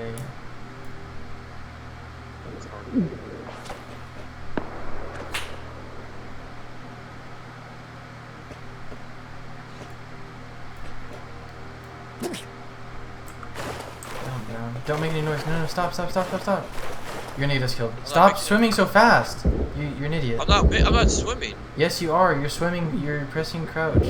way. Don't make any noise. No, stop. You're gonna get us killed. Stop swimming so fast. You're an idiot. I'm not swimming. Yes, you are. You're swimming. You're pressing crouch.